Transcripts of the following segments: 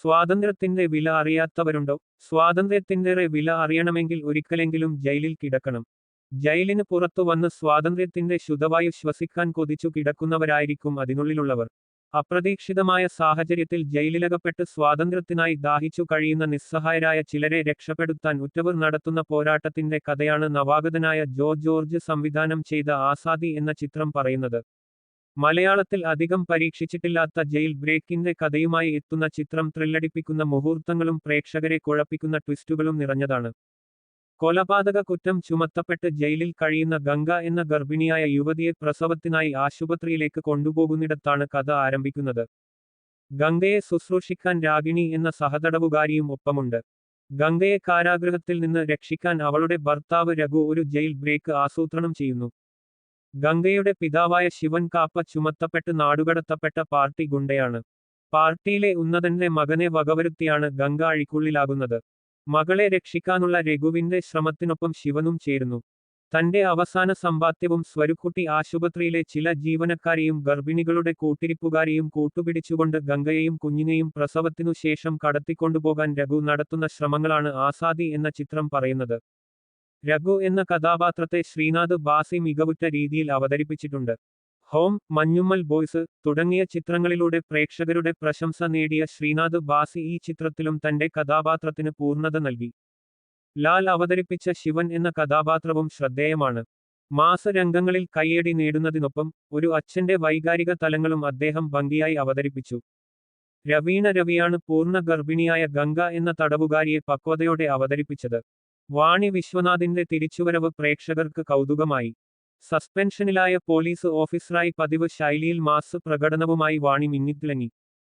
സ്വാതന്ത്ര്യത്തിന്റെ വില അറിയാത്തവരുണ്ടോ? സ്വാതന്ത്ര്യത്തിന്റെ വില അറിയണമെങ്കിൽ ഒരിക്കലെങ്കിലും ജയിലിൽ കിടക്കണം. ജയിലിന് പുറത്തു വന്ന് സ്വാതന്ത്ര്യത്തിന്റെ ശുദ്ധവായു ശ്വസിക്കാൻ കൊതിച്ചു കിടക്കുന്നവരായിരിക്കും അതിനുള്ളിലുള്ളവർ. അപ്രതീക്ഷിതമായ സാഹചര്യത്തിൽ ജയിലിലകപ്പെട്ട് സ്വാതന്ത്ര്യത്തിനായി ദാഹിച്ചു കഴിയുന്ന നിസ്സഹായരായ ചിലരെ രക്ഷപ്പെടുത്താൻ ഉറ്റവർ നടത്തുന്ന പോരാട്ടത്തിന്റെ കഥയാണ് നവാഗതനായ ജോ ജോർജ് സംവിധാനം ചെയ്ത ആസാദി എന്ന ചിത്രം പറയുന്നത്. മലയാളത്തിൽ അധികം പരീക്ഷിച്ചിട്ടില്ലാത്ത ജയിൽ ബ്രേക്കിന്റെ കഥയുമായി എത്തുന്ന ചിത്രം ത്രില്ലടിപ്പിക്കുന്ന മുഹൂർത്തങ്ങളും പ്രേക്ഷകരെ കുഴപ്പിക്കുന്ന ട്വിസ്റ്റുകളും നിറഞ്ഞതാണ്. കൊലപാതക കുറ്റം ചുമത്തപ്പെട്ട് ജയിലിൽ കഴിയുന്ന ഗംഗ എന്ന ഗർഭിണിയായ യുവതിയെ പ്രസവത്തിനായി ആശുപത്രിയിലേക്ക് കൊണ്ടുപോകുന്നിടത്താണ് കഥ ആരംഭിക്കുന്നത്. ഗംഗയെ ശുശ്രൂഷിക്കാൻ രാഗിണി എന്ന സഹതടവുകാരിയും ഒപ്പമുണ്ട്. ഗംഗയെ കാരാഗൃഹത്തിൽ നിന്ന് രക്ഷിക്കാൻ അവളുടെ ഭർത്താവ് രഘു ഒരു ജയിൽ ബ്രേക്ക് ആസൂത്രണം ചെയ്യുന്നു. ഗംഗയുടെ പിതാവായ ശിവൻ കാപ്പ ചുമത്തപ്പെട്ട് നാടുകടത്തപ്പെട്ട പാർട്ടി ഗുണ്ടയാണ്. പാർട്ടിയിലെ ഉന്നതന്റെ മകനെ വകവരുത്തിയാണ് ഗംഗ അഴിക്കുള്ളിലാകുന്നത്. മകളെ രക്ഷിക്കാനുള്ള രഘുവിന്റെ ശ്രമത്തിനൊപ്പം ശിവനും ചേരുന്നു. തന്റെ അവസാന സമ്പാദ്യവും സ്വരുക്കുട്ടി ആശുപത്രിയിലെ ചില ജീവനക്കാരെയും ഗർഭിണികളുടെ കൂട്ടിരിപ്പുകാരെയും കൂട്ടുപിടിച്ചുകൊണ്ട് ഗംഗയെയും കുഞ്ഞിനെയും പ്രസവത്തിനു ശേഷം കടത്തിക്കൊണ്ടുപോകാൻ രഘു നടത്തുന്ന ശ്രമങ്ങളാണ് ആസാദി എന്ന ചിത്രം പറയുന്നത്. രഘു എന്ന കഥാപാത്രത്തെ ശ്രീനാഥ് ബാസി മികവുറ്റ രീതിയിൽ അവതരിപ്പിച്ചിട്ടുണ്ട്. ഹോം, മഞ്ഞുമ്മൽ ബോയ്സ് തുടങ്ങിയ ചിത്രങ്ങളിലൂടെ പ്രേക്ഷകരുടെ പ്രശംസ നേടിയ ശ്രീനാഥ് ബാസി ഈ ചിത്രത്തിലും തന്റെ കഥാപാത്രത്തിന് പൂർണ്ണത നൽകി. ലാൽ അവതരിപ്പിച്ച ശിവൻ എന്ന കഥാപാത്രവും ശ്രദ്ധേയമാണ്. മാസരംഗങ്ങളിൽ കയ്യടി നേടുന്നതിനൊപ്പം ഒരു അച്ഛന്റെ വൈകാരിക തലങ്ങളും അദ്ദേഹം ഭംഗിയായി അവതരിപ്പിച്ചു. രവീണ രവിയാണ് പൂർണ്ണ ഗർഭിണിയായ ഗംഗ എന്ന തടവുകാരിയെ പക്വതയോടെ അവതരിപ്പിച്ചത്. വാണി വിശ്വനാഥിന്റെ തിരിച്ചുവരവ് പ്രേക്ഷകർക്ക് കൗതുകമായി. സസ്പെൻഷനിലായ പോലീസ് ഓഫീസറായി പതിവ് ശൈലിയിൽ മാസ് പ്രകടനവുമായി വാണി മിന്നിത്തിളങ്ങി.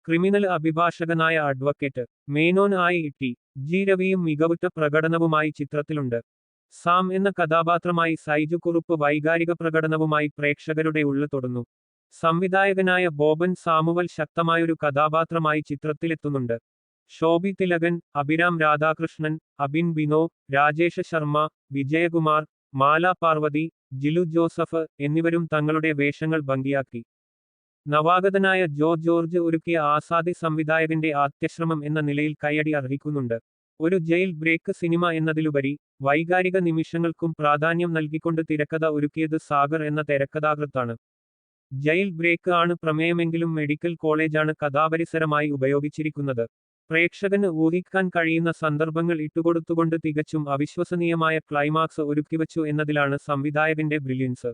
ക്രിമിനൽ അഭിഭാഷകനായ അഡ്വക്കേറ്റ് മേനോൻ ആയി ടി. ജി. രവിയും മികവുറ്റ പ്രകടനവുമായി ചിത്രത്തിലുണ്ട്. സാം എന്ന കഥാപാത്രമായി സൈജു കുറുപ്പ് വൈകാരിക പ്രകടനവുമായി പ്രേക്ഷകരുടെ ഉള്ളു തൊടുന്നു. സംവിധായകനായ ബോബൻ സാമുവൽ ശക്തമായൊരു കഥാപാത്രമായി ചിത്രത്തിലെത്തുന്നുണ്ട്. ശോഭി തിലകൻ, അഭിരാം രാധാകൃഷ്ണൻ, അബിൻ ബിനോ, രാജേഷ ശർമ്മ, വിജയകുമാർ, മാല പാർവതി, ജിലു ജോസഫ് എന്നിവരും തങ്ങളുടെ വേഷങ്ങൾ ഭംഗിയാക്കി. നവാഗതനായ ജോ ജോർജ് ഒരുക്കിയ ആസാദി സംവിധായകന്റെ ആദ്യശ്രമം എന്ന നിലയിൽ കയ്യടി അർഹിക്കുന്നുണ്ട്. ഒരു ജയിൽ ബ്രേക്ക് സിനിമ എന്നതിലുപരി വൈകാരിക നിമിഷങ്ങൾക്കും പ്രാധാന്യം നൽകിക്കൊണ്ട് തിരക്കഥ ഒരുക്കിയത് സാഗർ എന്ന തിരക്കഥാകൃത്താണ്. ജയിൽ ബ്രേക്ക് ആണ് പ്രമേയമെങ്കിലും മെഡിക്കൽ കോളേജാണ് കഥാപരിസരമായി ഉപയോഗിച്ചിരിക്കുന്നത്. പ്രേക്ഷകന് ഊഹിക്കാൻ കഴിയുന്ന സന്ദർഭങ്ങൾ ഇട്ടുകൊടുത്തുകൊണ്ട് തികച്ചും അവിശ്വസനീയമായ ക്ലൈമാക്സ് ഒരുക്കിവച്ചു എന്നതിലാണ് സംവിധായകന്റെ ബ്രില്യൻസ്.